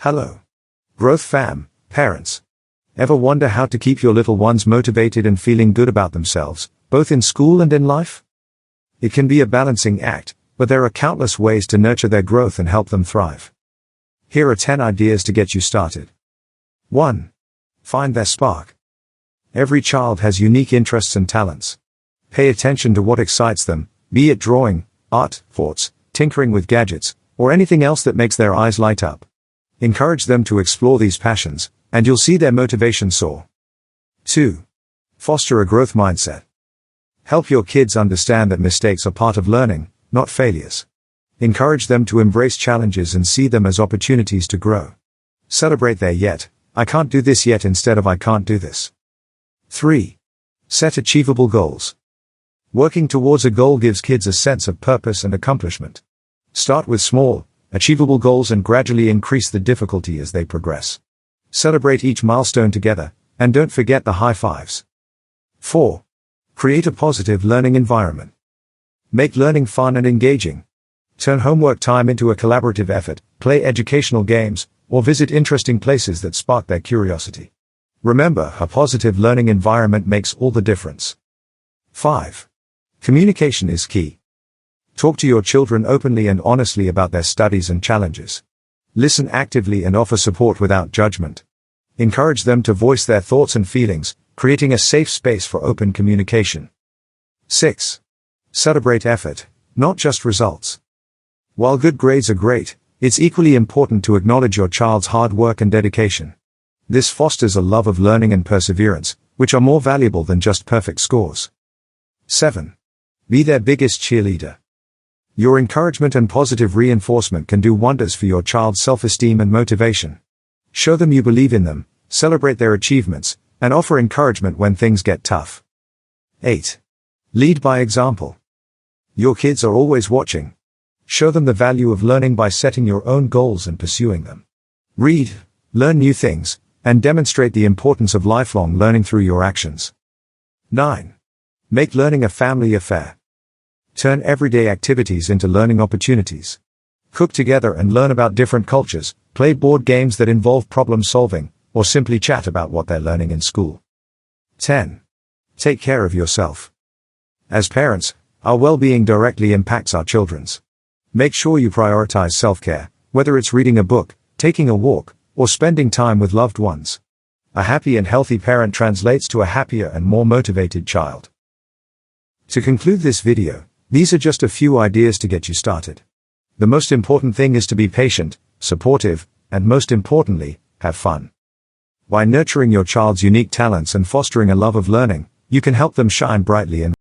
Hello. Growth fam, parents. Ever wonder how to keep your little ones motivated and feeling good about themselves, both in school and in life? It can be a balancing act, but there are countless ways to nurture their growth and help them thrive. Here are 10 ideas to get you started. 1. Find their spark. Every child has unique interests and talents. Pay attention to what excites them, be it drawing, art, sports, tinkering with gadgets, or anything else that makes their eyes light up. Encourage them to explore these passions, and you'll see their motivation soar. 2. Foster a growth mindset. Help your kids understand that mistakes are part of learning, not failures. Encourage them to embrace challenges and see them as opportunities to grow. Celebrate their "yet, I can't do this yet" instead of "I can't do this." 3. Set achievable goals. Working towards a goal gives kids a sense of purpose and accomplishment. Start with small, achievable goals and gradually increase the difficulty as they progress. Celebrate each milestone together, and don't forget the high fives. 4. Create a positive learning environment. Make learning fun and engaging. Turn homework time into a collaborative effort, play educational games, or visit interesting places that spark their curiosity. Remember, a positive learning environment makes all the difference. 5. Communication is key. Talk to your children openly and honestly about their studies and challenges. Listen actively and offer support without judgment. Encourage them to voice their thoughts and feelings, creating a safe space for open communication. 6. Celebrate effort, not just results. While good grades are great, it's equally important to acknowledge your child's hard work and dedication. This fosters a love of learning and perseverance, which are more valuable than just perfect scores. 7. Be their biggest cheerleader. Your encouragement and positive reinforcement can do wonders for your child's self-esteem and motivation. Show them you believe in them, celebrate their achievements, and offer encouragement when things get tough. 8. Lead by example. Your kids are always watching. Show them the value of learning by setting your own goals and pursuing them. Read, learn new things, and demonstrate the importance of lifelong learning through your actions. 9. Make learning a family affair. Turn everyday activities into learning opportunities. Cook together and learn about different cultures, play board games that involve problem solving, or simply chat about what they're learning in school. 10. Take care of yourself. As parents, our well-being directly impacts our children's. Make sure you prioritize self-care, whether it's reading a book, taking a walk, or spending time with loved ones. A happy and healthy parent translates to a happier and more motivated child. To conclude this video, these are just a few ideas to get you started. The most important thing is to be patient, supportive, and most importantly, have fun. By nurturing your child's unique talents and fostering a love of learning, you can help them shine brightly and